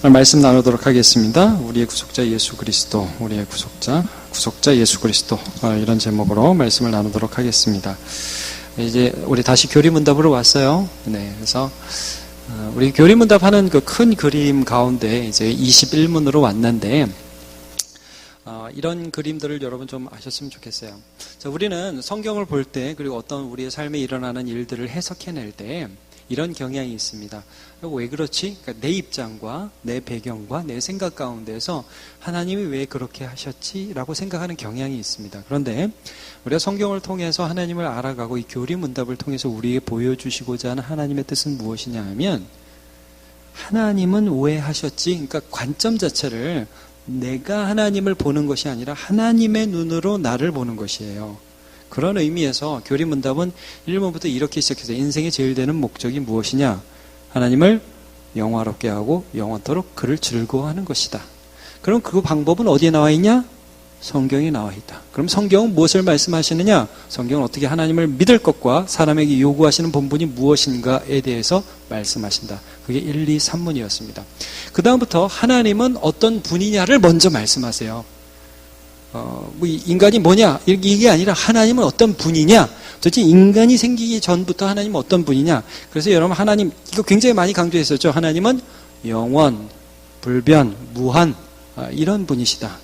오늘 말씀 나누도록 하겠습니다. 우리의 구속자 예수 그리스도, 우리의 구속자 예수 그리스도, 이런 제목으로 말씀을 나누도록 하겠습니다. 이제 우리 다시 교리문답으로 왔어요. 네, 그래서 우리 교리문답하는 그 큰 그림 가운데 이제 21문으로 왔는데 이런 그림들을 여러분 좀 아셨으면 좋겠어요. 자, 우리는 성경을 볼 때, 그리고 어떤 우리의 삶에 일어나는 일들을 해석해낼 때 이런 경향이 있습니다. 왜 그렇지? 그러니까 내 입장과 내 배경과 내 생각 가운데서 하나님이 왜 그렇게 하셨지? 라고 생각하는 경향이 있습니다. 그런데 우리가 성경을 통해서 하나님을 알아가고 이 교리문답을 통해서 우리에게 보여주시고자 하는 하나님의 뜻은 무엇이냐 하면, 하나님은 왜 하셨지? 그러니까 관점 자체를 내가 하나님을 보는 것이 아니라 하나님의 눈으로 나를 보는 것이에요. 그런 의미에서 교리문답은 1문부터 이렇게 시작해서 인생의 제일 되는 목적이 무엇이냐? 하나님을 영화롭게 하고 영원토록 그를 즐거워하는 것이다. 그럼 그 방법은 어디에 나와 있냐? 성경에 나와 있다. 그럼 성경은 무엇을 말씀하시느냐? 성경은 어떻게 하나님을 믿을 것과 사람에게 요구하시는 본분이 무엇인가에 대해서 말씀하신다. 그게 1, 2, 3문이었습니다. 그 다음부터 하나님은 어떤 분이냐를 먼저 말씀하세요. 인간이 뭐냐? 이게 아니라 하나님은 어떤 분이냐? 도대체 인간이 생기기 전부터 하나님은 어떤 분이냐? 그래서 여러분, 하나님, 이거 굉장히 많이 강조했었죠. 하나님은 영원, 불변, 무한, 이런 분이시다.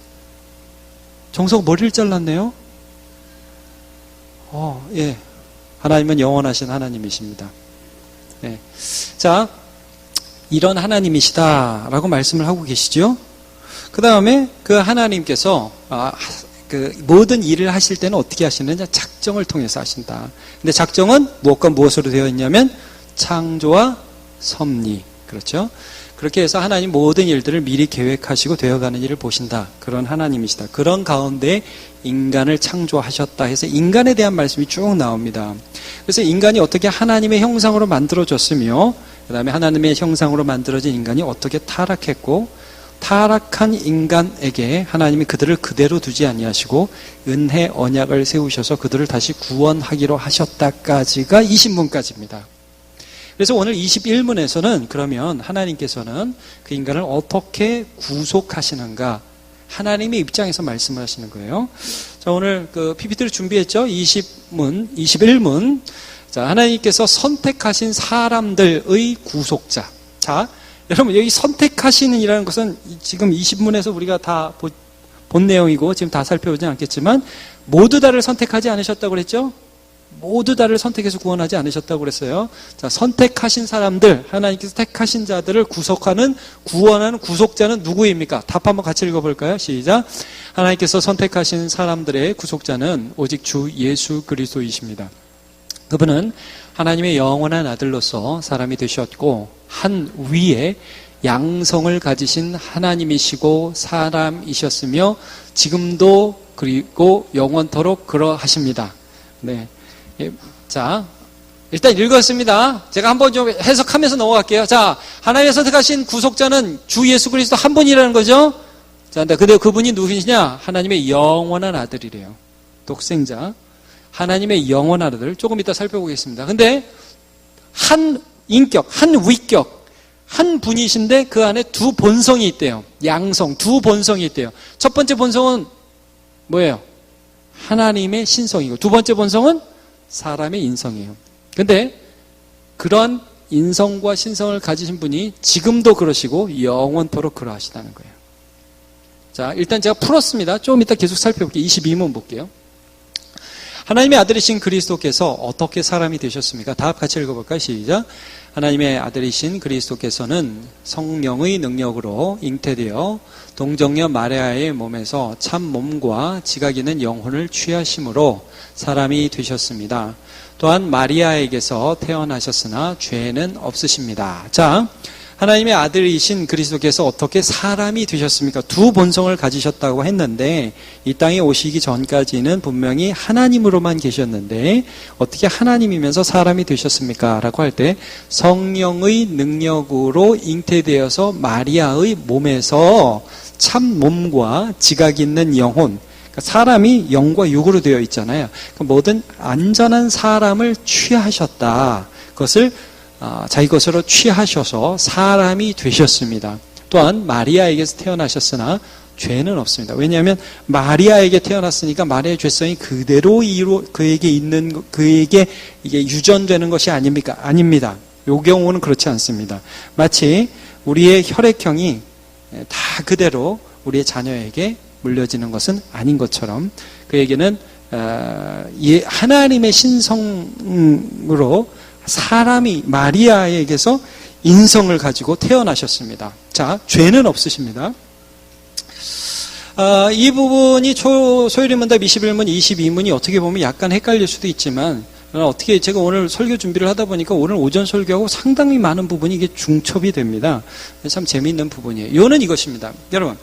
정석 머리를 잘랐네요? 예. 하나님은 영원하신 하나님이십니다. 예. 자, 이런 하나님이시다라고 말씀을 하고 계시죠? 그 다음에 그 하나님께서 그 모든 일을 하실 때는 어떻게 하시느냐? 작정을 통해서 하신다. 근데 작정은 무엇과 무엇으로 되어 있냐면 창조와 섭리. 그렇죠? 그렇게 해서 하나님 모든 일들을 미리 계획하시고 되어가는 일을 보신다. 그런 하나님이시다. 그런 가운데 인간을 창조하셨다 해서 인간에 대한 말씀이 쭉 나옵니다. 그래서 인간이 어떻게 하나님의 형상으로 만들어졌으며, 그 다음에 하나님의 형상으로 만들어진 인간이 어떻게 타락했고, 타락한 인간에게 하나님이 그들을 그대로 두지 아니하시고 은혜 언약을 세우셔서 그들을 다시 구원하기로 하셨다까지가 20문까지입니다. 그래서 오늘 21문에서는 그러면 하나님께서는 그 인간을 어떻게 구속하시는가, 하나님의 입장에서 말씀을 하시는 거예요. 자, 오늘 그 PPT를 준비했죠. 21문. 자, 하나님께서 선택하신 사람들의 구속자. 자, 여러분, 여기 선택하시는 이라는 것은 지금 20문에서 우리가 다 본 내용이고 지금 다 살펴보진 않겠지만, 모두 다를 선택하지 않으셨다고 그랬죠? 모두 다를 선택해서 구원하지 않으셨다고 그랬어요. 자, 선택하신 사람들, 하나님께서 택하신 자들을 구속하는, 구원하는 구속자는 누구입니까? 답 한번 같이 읽어볼까요? 시작. 하나님께서 선택하신 사람들의 구속자는 오직 주 예수 그리스도이십니다. 그분은 하나님의 영원한 아들로서 사람이 되셨고, 한 위에 양성을 가지신 하나님이시고 사람이셨으며 지금도 그리고 영원토록 그러하십니다. 네. 자, 일단 읽었습니다. 제가 한번 좀 해석하면서 넘어갈게요. 자, 하나님의 선택하신 구속자는 주 예수 그리스도 한 분이라는 거죠. 자, 근데 그분이 누구시냐? 하나님의 영원한 아들이래요. 독생자. 하나님의 영원한 아들. 조금 이따 살펴보겠습니다. 근데 한 인격, 한 위격, 한 분이신데 그 안에 두 본성이 있대요. 양성, 두 본성이 있대요. 첫 번째 본성은 뭐예요? 하나님의 신성이고, 두 번째 본성은 사람의 인성이에요. 근데 그런 인성과 신성을 가지신 분이 지금도 그러시고 영원토록 그러하시다는 거예요. 자, 일단 제가 풀었습니다. 조금 이따 계속 살펴볼게요. 22문 볼게요. 하나님의 아들이신 그리스도께서 어떻게 사람이 되셨습니까? 다 같이 읽어볼까요? 시작. 하나님의 아들이신 그리스도께서는 성령의 능력으로 잉태되어 동정녀 마리아의 몸에서 참 몸과 지각 있는 영혼을 취하심으로 사람이 되셨습니다. 또한 마리아에게서 태어나셨으나 죄는 없으십니다. 자, 하나님의 아들이신 그리스도께서 어떻게 사람이 되셨습니까? 두 본성을 가지셨다고 했는데, 이 땅에 오시기 전까지는 분명히 하나님으로만 계셨는데 어떻게 하나님이면서 사람이 되셨습니까? 라고 할 때 성령의 능력으로 잉태되어서 마리아의 몸에서 참 몸과 지각 있는 영혼, 사람이 영과 육으로 되어 있잖아요. 모든 안전한 사람을 취하셨다. 그것을 자기 것으로 취하셔서 사람이 되셨습니다. 또한 마리아에게서 태어나셨으나 죄는 없습니다. 왜냐하면 마리아에게 태어났으니까 마리아의 죄성이 그대로 그에게 이게 유전되는 것이 아닙니까? 아닙니다. 이 경우는 그렇지 않습니다. 마치 우리의 혈액형이 다 그대로 우리의 자녀에게 물려지는 것은 아닌 것처럼 그에게는 하나님의 신성으로 사람이 마리아에게서 인성을 가지고 태어나셨습니다. 자, 죄는 없으십니다. 이 부분이 소요리문답 21문, 22문이 어떻게 보면 약간 헷갈릴 수도 있지만 어떻게 제가 오늘 설교 준비를 하다 보니까 오늘 오전 설교하고 상당히 많은 부분이 이게 중첩이 됩니다. 참 재미있는 부분이에요. 이거는 이것입니다. 여러분,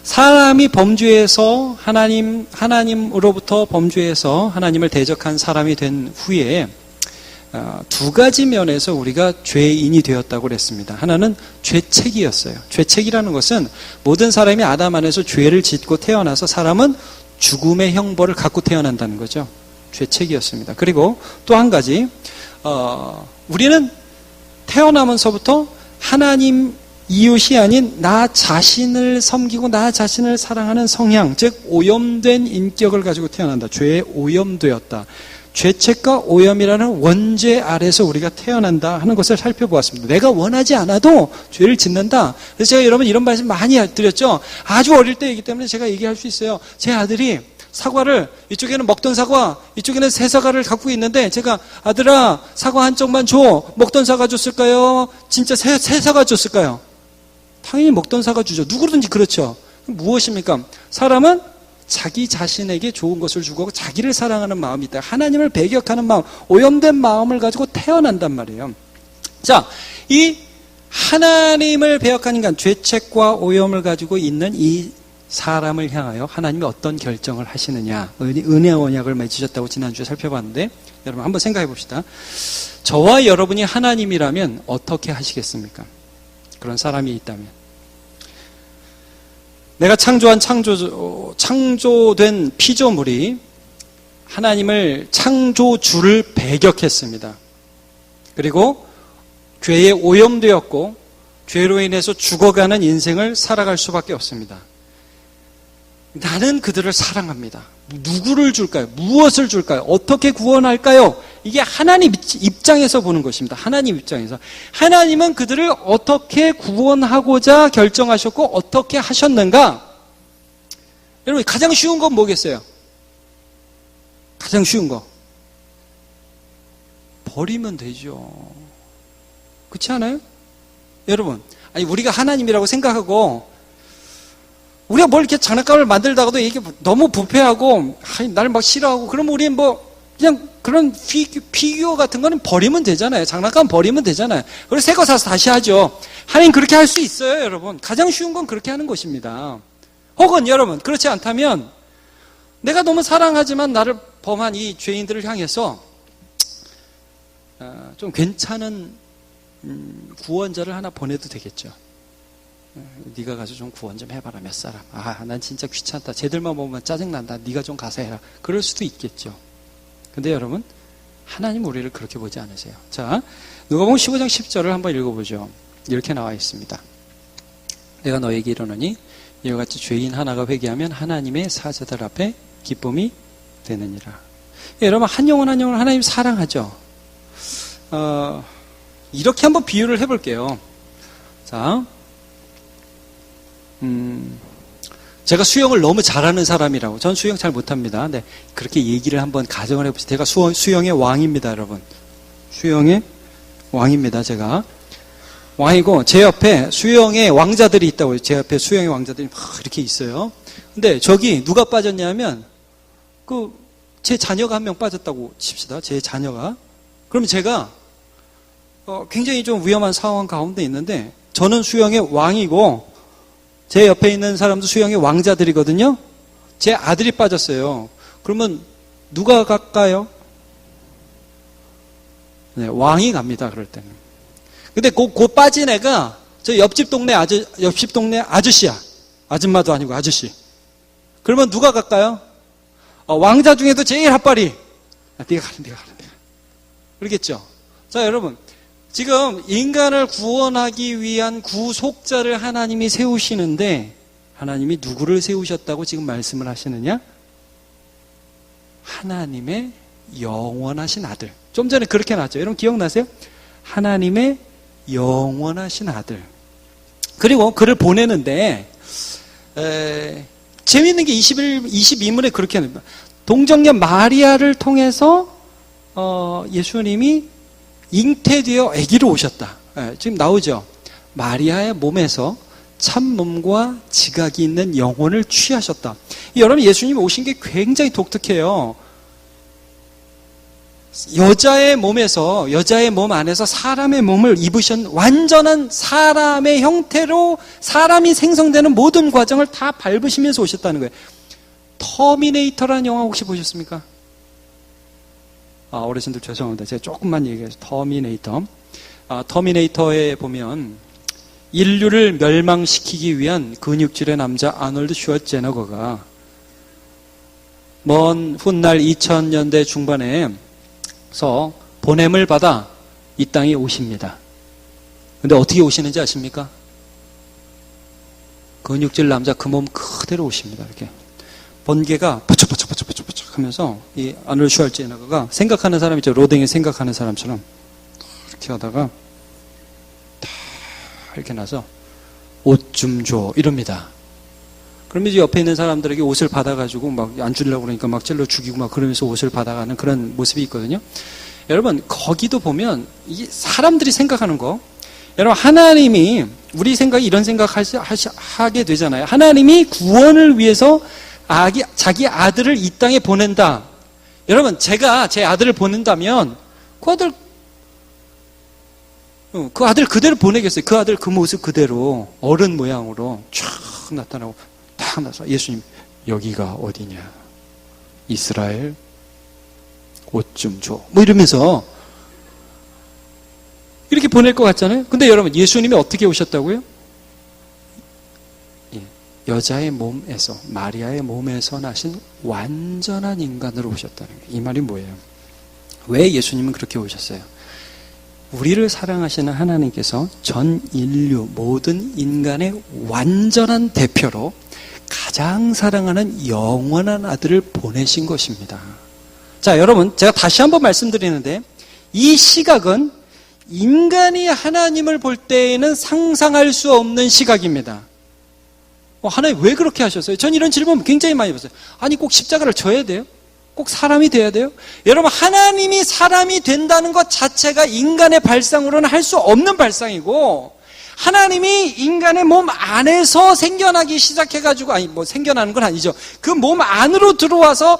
사람이 범죄해서 하나님으로부터 범죄해서 하나님을 대적한 사람이 된 후에 두 가지 면에서 우리가 죄인이 되었다고 그랬습니다. 하나는 죄책이었어요. 죄책이라는 것은 모든 사람이 아담 안에서 죄를 짓고 태어나서 사람은 죽음의 형벌을 갖고 태어난다는 거죠. 죄책이었습니다. 그리고 또 한 가지, 우리는 태어나면서부터 하나님 이웃이 아닌 나 자신을 섬기고 나 자신을 사랑하는 성향, 즉 오염된 인격을 가지고 태어난다. 죄에 오염되었다. 죄책과 오염이라는 원죄 아래서 우리가 태어난다 하는 것을 살펴보았습니다. 내가 원하지 않아도 죄를 짓는다. 그래서 제가 여러분 이런 말씀 많이 드렸죠. 아주 어릴 때이기 때문에 제가 얘기할 수 있어요. 제 아들이 사과를 이쪽에는 먹던 사과, 이쪽에는 새 사과를 갖고 있는데 제가 아들아 사과 한쪽만 줘. 먹던 사과 줬을까요? 진짜 새 사과 줬을까요? 당연히 먹던 사과 주죠. 누구든지 그렇죠. 무엇입니까? 사람은 자기 자신에게 좋은 것을 주고 자기를 사랑하는 마음이 있다. 하나님을 배격하는 마음, 오염된 마음을 가지고 태어난단 말이에요. 자, 이 하나님을 배격한 인간, 죄책과 오염을 가지고 있는 이 사람을 향하여 하나님이 어떤 결정을 하시느냐. 은혜 언약을 맺으셨다고 지난주에 살펴봤는데 여러분 한번 생각해 봅시다. 저와 여러분이 하나님이라면 어떻게 하시겠습니까? 그런 사람이 있다면. 내가 창조한 창조된 피조물이 하나님을 창조주를 배격했습니다. 그리고 죄에 오염되었고 죄로 인해서 죽어가는 인생을 살아갈 수밖에 없습니다. 나는 그들을 사랑합니다. 누구를 줄까요? 무엇을 줄까요? 어떻게 구원할까요? 이게 하나님 입장에서 보는 것입니다. 하나님 입장에서. 하나님은 그들을 어떻게 구원하고자 결정하셨고 어떻게 하셨는가? 여러분 가장 쉬운 건 뭐겠어요? 가장 쉬운 거. 버리면 되죠. 그렇지 않아요? 여러분, 아니 우리가 하나님이라고 생각하고 우리가 뭘 이렇게 장난감을 만들다가도 이게 너무 부패하고 날 막 싫어하고 그러면 우리 그냥 그런 피규어 같은 거는 버리면 되잖아요. 장난감 버리면 되잖아요. 그리고 새 거 사서 다시 하죠. 하나님 그렇게 할 수 있어요, 여러분. 가장 쉬운 건 그렇게 하는 것입니다. 혹은 여러분 그렇지 않다면 내가 너무 사랑하지만 나를 범한 이 죄인들을 향해서 좀 괜찮은 구원자를 하나 보내도 되겠죠. 네가 가서 좀 구원 좀 해봐라. 몇 사람. 난 진짜 귀찮다. 쟤들만 보면 짜증난다. 네가 좀 가서 해라. 그럴 수도 있겠죠. 근데 여러분 하나님 우리를 그렇게 보지 않으세요. 자, 누가복음 15장 10절을 한번 읽어보죠. 이렇게 나와 있습니다. 내가 너에게 이르노니 이와 같이 죄인 하나가 회개하면 하나님의 사자들 앞에 기쁨이 되느니라. 여러분 한 영혼 한 영혼 하나님 사랑하죠. 이렇게 한번 비유를 해볼게요. 자, 제가 수영을 너무 잘하는 사람이라고. 전 수영 잘 못합니다. 네, 그렇게 얘기를 한번 가정을 해보세요. 제가 수영의 왕입니다, 여러분. 수영의 왕입니다, 제가. 왕이고, 제 옆에 수영의 왕자들이 있다고요. 제 옆에 수영의 왕자들이 막 이렇게 있어요. 근데 저기 누가 빠졌냐면, 제 자녀가 한 명 빠졌다고 칩시다. 제 자녀가. 그럼 제가, 굉장히 좀 위험한 상황 가운데 있는데, 저는 수영의 왕이고, 제 옆에 있는 사람도 수영의 왕자들이거든요. 제 아들이 빠졌어요. 그러면 누가 갈까요? 네, 왕이 갑니다. 그럴 때는. 근데 그 빠진 애가 저 옆집 동네 아저씨야. 아줌마도 아니고 아저씨. 그러면 누가 갈까요? 왕자 중에도 제일 핫발이. 네가 가라. 그러겠죠. 자, 여러분. 지금 인간을 구원하기 위한 구속자를 하나님이 세우시는데 하나님이 누구를 세우셨다고 지금 말씀을 하시느냐? 하나님의 영원하신 아들. 좀 전에 그렇게 나왔죠. 여러분 기억나세요? 하나님의 영원하신 아들. 그리고 그를 보내는데 재미있는 게 22문에 그렇게 합니다. 동정녀 마리아를 통해서 예수님이 잉태되어 아기로 오셨다. 지금 나오죠. 마리아의 몸에서 참 몸과 지각이 있는 영혼을 취하셨다. 여러분 예수님이 오신 게 굉장히 독특해요. 여자의 몸에서 여자의 몸 안에서 사람의 몸을 입으신 완전한 사람의 형태로 사람이 생성되는 모든 과정을 다 밟으시면서 오셨다는 거예요. 터미네이터라는 영화 혹시 보셨습니까? 어르신들 죄송합니다. 제가 조금만 얘기해서 터미네이터. 터미네이터에 보면 인류를 멸망시키기 위한 근육질의 남자 아놀드 슈왈제네거가 먼 훗날 2000년대 중반에서 보냄을 받아 이 땅에 오십니다. 근데 어떻게 오시는지 아십니까? 근육질 남자 그 몸 그대로 오십니다. 이렇게 번개가 버쩍 하면서 이 아놀드 슈왈제네거가 생각하는 사람 있죠. 로댕이 생각하는 사람처럼 이렇게 하다가 다 이렇게 나서 옷 좀 줘 이럽니다. 그러면 이제 옆에 있는 사람들에게 옷을 받아가지고 막 안 주려고 그러니까 막 찔러 죽이고 막 그러면서 옷을 받아가는 그런 모습이 있거든요. 여러분 거기도 보면 이 사람들이 생각하는 거, 여러분 하나님이 우리 생각이 이런 생각 하게 되잖아요. 하나님이 구원을 위해서 자기 아들을 이 땅에 보낸다. 여러분 제가 제 아들을 보낸다면 그 아들 그대로 보내겠어요. 그 아들 그 모습 그대로 어른 모양으로 쫙 나타나고 딱 나서 예수님 여기가 어디냐? 이스라엘 옷 좀 줘. 뭐 이러면서 이렇게 보낼 것 같잖아요. 근데 여러분 예수님이 어떻게 오셨다고요? 여자의 몸에서 마리아의 몸에서 나신 완전한 인간으로 오셨다는 거예요. 이 말이 뭐예요? 왜 예수님은 그렇게 오셨어요? 우리를 사랑하시는 하나님께서 전 인류 모든 인간의 완전한 대표로 가장 사랑하는 영원한 아들을 보내신 것입니다. 자, 여러분 제가 다시 한번 말씀드리는데 이 시각은 인간이 하나님을 볼 때에는 상상할 수 없는 시각입니다. 하나님 왜 그렇게 하셨어요? 전 이런 질문 굉장히 많이 받았어요. 아니 꼭 십자가를 져야 돼요? 꼭 사람이 돼야 돼요? 여러분 하나님이 사람이 된다는 것 자체가 인간의 발상으로는 할 수 없는 발상이고, 하나님이 인간의 몸 안에서 생겨나기 시작해가지고, 아니 뭐 생겨나는 건 아니죠. 그 몸 안으로 들어와서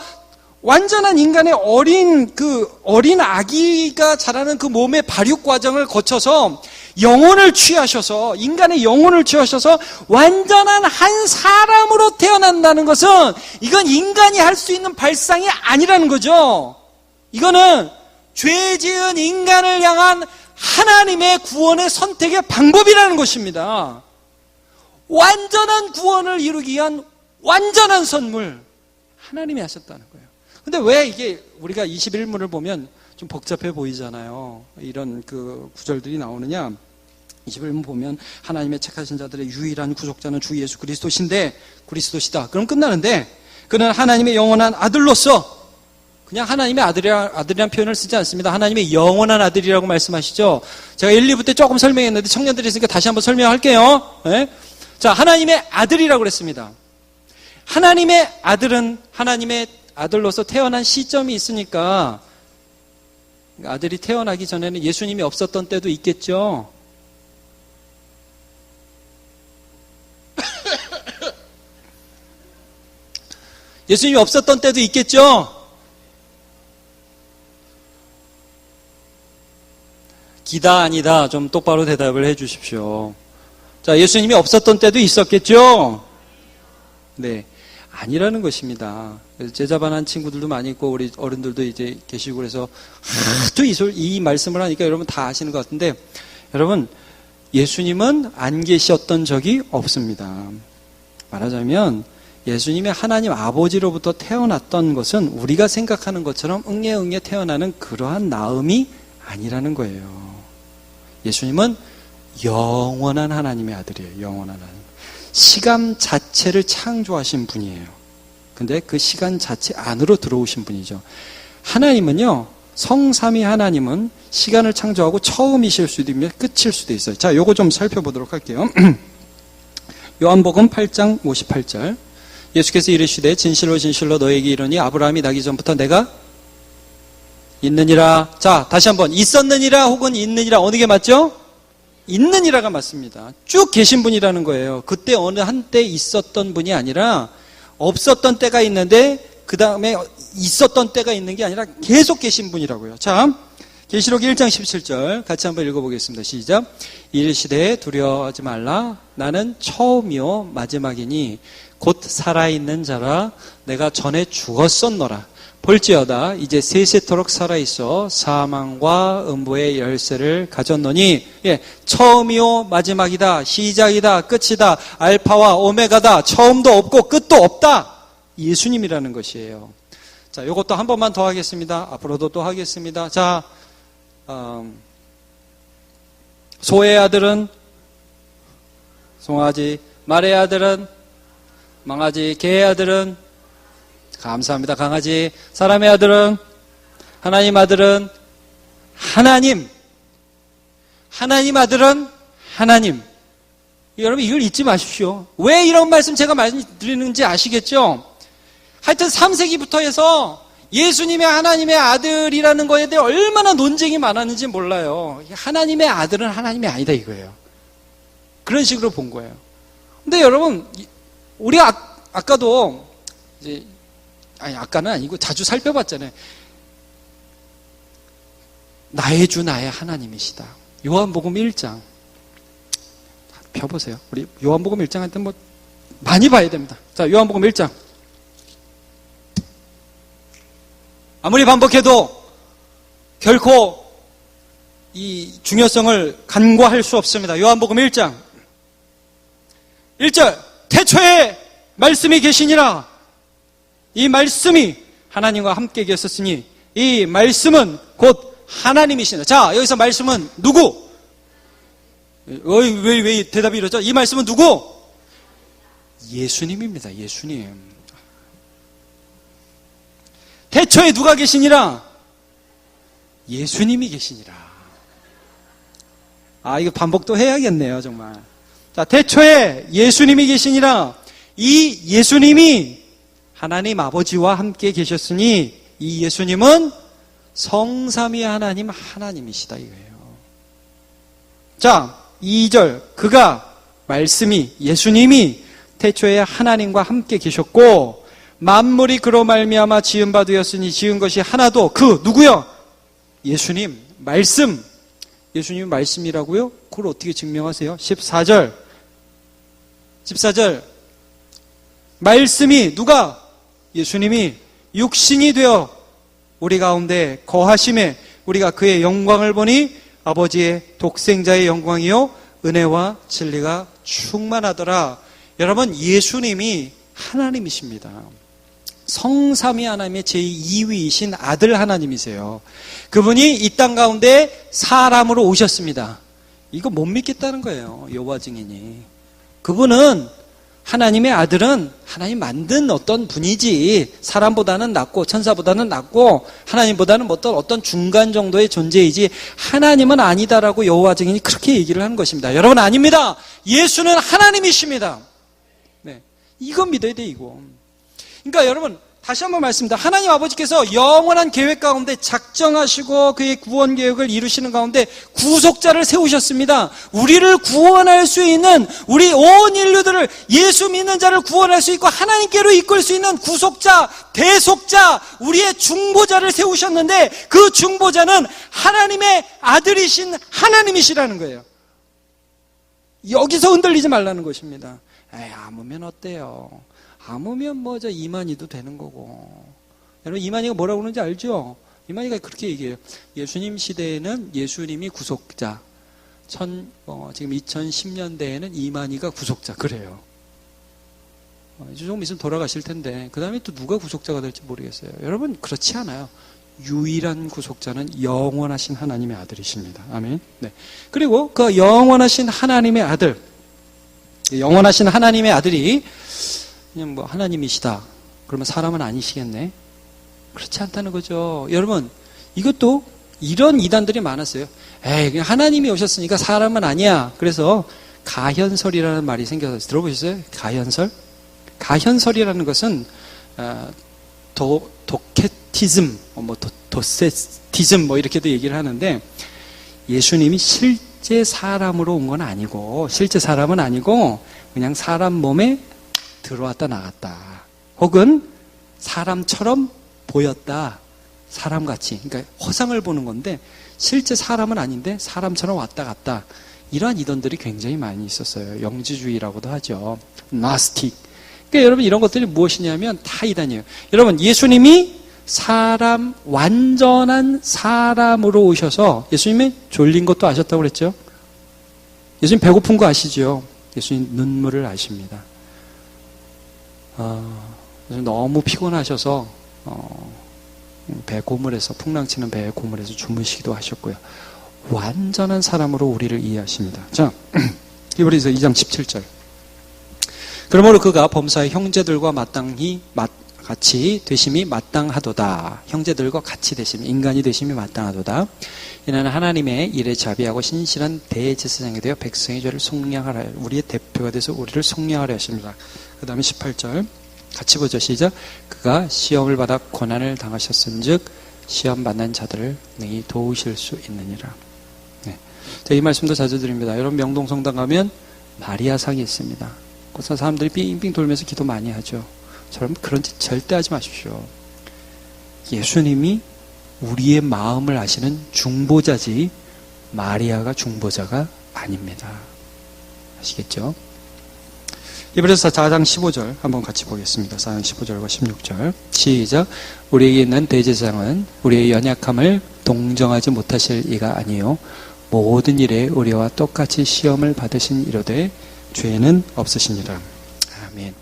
완전한 인간의 어린 아기가 자라는 그 몸의 발육 과정을 거쳐서 영혼을 취하셔서, 인간의 영혼을 취하셔서 완전한 한 사람으로 태어난다는 것은 이건 인간이 할 수 있는 발상이 아니라는 거죠. 이거는 죄 지은 인간을 향한 하나님의 구원의 선택의 방법이라는 것입니다. 완전한 구원을 이루기 위한 완전한 선물, 하나님이 하셨다는 거예요. 근데 왜 이게 우리가 21문을 보면 좀 복잡해 보이잖아요. 이런 그 구절들이 나오느냐. 21문 보면 하나님의 택하신 자들의 유일한 구속자는 주 예수 그리스도시다. 그럼 끝나는데 그는 하나님의 영원한 아들로서, 그냥 하나님의 아들이라는 표현을 쓰지 않습니다. 하나님의 영원한 아들이라고 말씀하시죠. 제가 1, 2부 때 조금 설명했는데 청년들이 있으니까 다시 한번 설명할게요. 네? 자, 하나님의 아들이라고 그랬습니다. 하나님의 아들은 하나님의 아들로서 태어난 시점이 있으니까 아들이 태어나기 전에는 예수님이 없었던 때도 있겠죠. 예수님이 없었던 때도 있겠죠. 기다 아니다 좀 똑바로 대답을 해 주십시오. 자, 예수님이 없었던 때도 있었겠죠. 네, 아니라는 것입니다. 제자반한 친구들도 많이 있고 우리 어른들도 이제 계시고 그래서 하도 이 말씀을 하니까 여러분 다 아시는 것 같은데, 여러분 예수님은 안 계셨던 적이 없습니다. 말하자면 예수님이 하나님 아버지로부터 태어났던 것은 우리가 생각하는 것처럼 응애응애 태어나는 그러한 나음이 아니라는 거예요. 예수님은 영원한 하나님의 아들이에요. 영원한 하나님. 시간 자체를 창조하신 분이에요. 근데 그 시간 자체 안으로 들어오신 분이죠. 하나님은요, 성삼위 하나님은 시간을 창조하고 처음이실 수도 있으면 끝일 수도 있어요. 자, 요거 좀 살펴보도록 할게요. 요한복음 8장 58절. 예수께서 이르시되 진실로 진실로 너에게 이르니 아브라함이 나기 전부터 내가 있느니라. 자, 다시 한번 있었느니라 혹은 있느니라 어느 게 맞죠? 있느니라가 맞습니다. 쭉 계신 분이라는 거예요. 그때 어느 한때 있었던 분이 아니라 없었던 때가 있는데 그 다음에 있었던 때가 있는 게 아니라 계속 계신 분이라고요. 자, 계시록 1장 17절 같이 한번 읽어보겠습니다. 시작. 이르시되 두려워하지 말라. 나는 처음이요 마지막이니 곧 살아있는 자라. 내가 전에 죽었었노라. 볼지어다 이제 세세토록 살아있어 사망과 음부의 열쇠를 가졌노니. 처음이요 마지막이다. 시작이다. 끝이다. 알파와 오메가다. 처음도 없고 끝도 없다. 예수님이라는 것이에요. 자, 이것도 한 번만 더 하겠습니다. 앞으로도 또 하겠습니다. 자, 소의 아들은 송아지, 말의 아들은 망아지, 개의 아들은 감사합니다. 강아지, 사람의 아들은 하나님 아들은 하나님, 하나님 아들은 하나님. 여러분 이걸 잊지 마십시오. 왜 이런 말씀 제가 말씀드리는지 아시겠죠? 하여튼 3세기부터 해서 예수님의 하나님의 아들이라는 거에 대해 얼마나 논쟁이 많았는지 몰라요. 하나님의 아들은 하나님이 아니다 이거예요. 그런 식으로 본 거예요. 근데 여러분, 우리가 아까도 이제 아까는 아니고 자주 살펴봤잖아요. 나의 주 나의 하나님이시다. 요한복음 1장 펴보세요. 우리 요한복음 1장한테 뭐 많이 봐야 됩니다. 자, 요한복음 1장. 아무리 반복해도 결코 이 중요성을 간과할 수 없습니다. 요한복음 1장 1절. 태초에 말씀이 계시니라. 이 말씀이 하나님과 함께 계셨으니 이 말씀은 곧 하나님이시다. 자, 여기서 말씀은 누구? 왜 대답이 이러죠? 이 말씀은 누구? 예수님입니다. 예수님. 태초에 누가 계시니라? 예수님이 계시니라. 이거 반복도 해야겠네요, 정말. 자, 태초에 예수님이 계시니라. 이 예수님이 하나님 아버지와 함께 계셨으니 이 예수님은 성삼위 하나님 하나님이시다 이거예요. 자, 2절. 그가 말씀이 예수님이 태초에 하나님과 함께 계셨고 만물이 그로 말미암아 지은 바 되었으니 지은 것이 하나도 그 누구요? 예수님 말씀. 예수님이 말씀이라고요? 그걸 어떻게 증명하세요? 14절. 말씀이 누가? 예수님이 육신이 되어 우리 가운데 거하심에 우리가 그의 영광을 보니 아버지의 독생자의 영광이요 은혜와 진리가 충만하더라. 여러분, 예수님이 하나님이십니다. 성삼위 하나님의 제2위이신 아들 하나님이세요. 그분이 이 땅 가운데 사람으로 오셨습니다. 이거 못 믿겠다는 거예요. 여호와 증인이. 그분은 하나님의 아들은 하나님 만든 어떤 분이지 사람보다는 낫고 천사보다는 낫고 하나님보다는 어떤 중간 정도의 존재이지 하나님은 아니다라고 여호와 증인이 그렇게 얘기를 하는 것입니다. 여러분, 아닙니다. 예수는 하나님이십니다. 네, 이건 믿어야 돼 이거. 그러니까 여러분, 다시 한번 말씀드립니다. 하나님 아버지께서 영원한 계획 가운데 작정하시고 그의 구원 계획을 이루시는 가운데 구속자를 세우셨습니다. 우리를 구원할 수 있는, 우리 온 인류들을, 예수 믿는 자를 구원할 수 있고 하나님께로 이끌 수 있는 구속자, 대속자, 우리의 중보자를 세우셨는데 그 중보자는 하나님의 아들이신 하나님이시라는 거예요. 여기서 흔들리지 말라는 것입니다. 아무면 어때요? 아무면 이만희도 되는 거고. 여러분, 이만희가 뭐라고 그러는지 알죠? 이만희가 그렇게 얘기해요. 예수님 시대에는 예수님이 구속자. 지금 2010년대에는 이만희가 구속자. 그래요. 이제 조금 있으면 돌아가실 텐데 그 다음에 또 누가 구속자가 될지 모르겠어요. 여러분, 그렇지 않아요. 유일한 구속자는 영원하신 하나님의 아들이십니다. 아멘. 네. 그리고 그 영원하신 하나님의 아들, 영원하신 하나님의 아들이 그냥 뭐 하나님이시다. 그러면 사람은 아니시겠네. 그렇지 않다는 거죠. 여러분, 이것도 이런 이단들이 많았어요. 에이, 그냥 하나님이 오셨으니까 사람은 아니야. 그래서 가현설이라는 말이 생겨서 들어보셨어요? 가현설? 가현설이라는 것은 도케티즘, 도세티즘 이렇게도 얘기를 하는데, 예수님이 실제 사람으로 온 건 아니고, 실제 사람은 아니고 그냥 사람 몸에 들어왔다 나갔다, 혹은 사람처럼 보였다, 사람같이, 그러니까 허상을 보는 건데 실제 사람은 아닌데 사람처럼 왔다 갔다, 이러한 이론들이 굉장히 많이 있었어요. 영지주의라고도 하죠. 나스틱. 그러니까 여러분, 이런 것들이 무엇이냐면 다 이단이에요. 여러분, 예수님이 사람, 완전한 사람으로 오셔서, 예수님이 졸린 것도 아셨다고 그랬죠? 예수님 배고픈 거 아시죠? 예수님 눈물을 아십니다. 너무 피곤하셔서 배 고물에서, 풍랑치는 배의 고물에서 주무시기도 하셨고요. 완전한 사람으로 우리를 이해하십니다. 자, 히브리서 2장 17절. 그러므로 그가 범사의 형제들과 같이 되심이 마땅하도다. 형제들과 같이 되심이, 인간이 되심이 마땅하도다. 이는 하나님의 일에 자비하고 신실한 대제사장이 되어 백성의 죄를 속량하라. 우리의 대표가 돼서 우리를 속량하려 하십니다. 그 다음에 18절 같이 보죠. 시작. 그가 시험을 받아 고난을 당하셨은즉 시험 받는 자들을 능히 도우실 수 있느니라. 네. 제가 이 말씀도 자주 드립니다. 여러분, 명동성당 가면 마리아상이 있습니다. 그래서 사람들이 빙빙 돌면서 기도 많이 하죠. 여러분, 그런 짓 절대 하지 마십시오. 예수님이 우리의 마음을 아시는 중보자지 마리아가 중보자가 아닙니다. 아시겠죠? 히브리서 4장 15절 한번 같이 보겠습니다. 4장 15절과 16절 시작. 우리에게 있는 대제사장은 우리의 연약함을 동정하지 못하실 이가 아니요 모든 일에 우리와 똑같이 시험을 받으신 이로되 죄는 없으시니라. 아멘.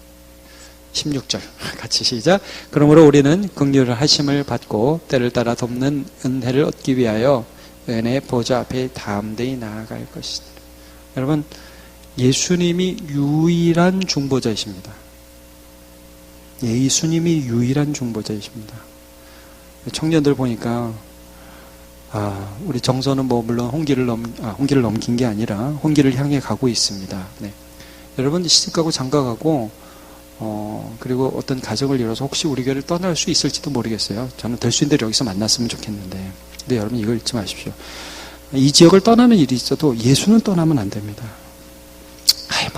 16절 같이 시작. 그러므로 우리는 긍휼을 하심을 받고 때를 따라 돕는 은혜를 얻기 위하여 은혜의 보좌 앞에 담대히 나아갈 것이다. 여러분, 예수님이 유일한 중보자이십니다. 예수님이 유일한 중보자이십니다. 청년들 보니까 우리 정서는 물론 홍기를 넘긴 게 아니라 홍기를 향해 가고 있습니다. 네. 여러분, 시집가고 장가가고 그리고 어떤 가정을 이뤄서 혹시 우리 교회를 떠날 수 있을지도 모르겠어요. 저는 될 수 있는 대로 여기서 만났으면 좋겠는데, 근데 여러분, 이걸 잊지 마십시오. 이 지역을 떠나는 일이 있어도 예수는 떠나면 안 됩니다.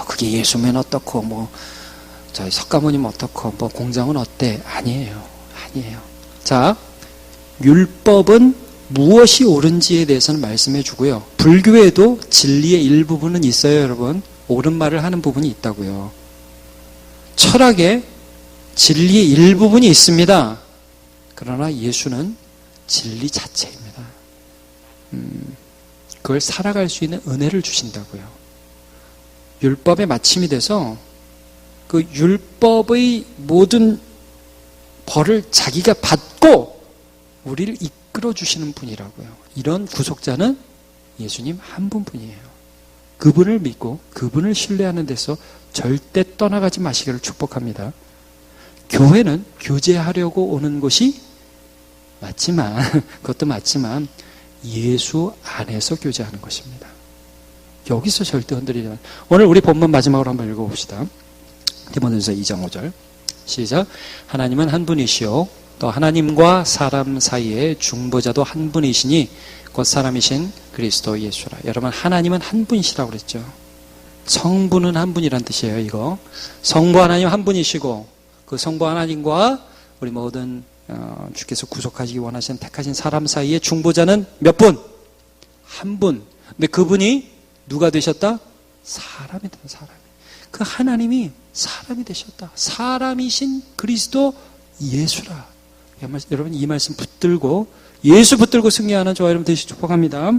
그게 예수면 어떻고, 저희 석가모님 어떻고, 공장은 어때? 아니에요. 자, 율법은 무엇이 옳은지에 대해서는 말씀해 주고요. 불교에도 진리의 일부분은 있어요, 여러분. 옳은 말을 하는 부분이 있다고요. 철학에 진리의 일부분이 있습니다. 그러나 예수는 진리 자체입니다. 그걸 살아갈 수 있는 은혜를 주신다고요. 율법의 마침이 돼서 그 율법의 모든 벌을 자기가 받고 우리를 이끌어 주시는 분이라고요. 이런 구속자는 예수님 한 분뿐이에요. 그분을 믿고 그분을 신뢰하는 데서 절대 떠나가지 마시기를 축복합니다. 교회는 교제하려고 오는 곳이 그것도 맞지만 예수 안에서 교제하는 것입니다. 여기서 절대 흔들리지 않아요. 오늘 우리 본문 마지막으로 한번 읽어봅시다. 디모데전서 2장 5절 시작. 하나님은 한 분이시요 또 하나님과 사람 사이에 중보자도 한 분이시니 곧 사람이신 그리스도 예수라. 여러분, 하나님은 한 분이시라고 그랬죠. 성부는 한 분이란 뜻이에요. 이거 성부 하나님 한 분이시고 그 성부 하나님과 우리 모든 주께서 구속하시기 원하시는 택하신 사람 사이에 중보자는 몇 분? 한 분. 근데 그분이 누가 되셨다? 사람이다. 그 하나님이 사람이 되셨다. 사람이신 그리스도 예수라. 여러분, 이 말씀 붙들고 예수 붙들고 승리하는 저와 여러분 되시기 축복합니다.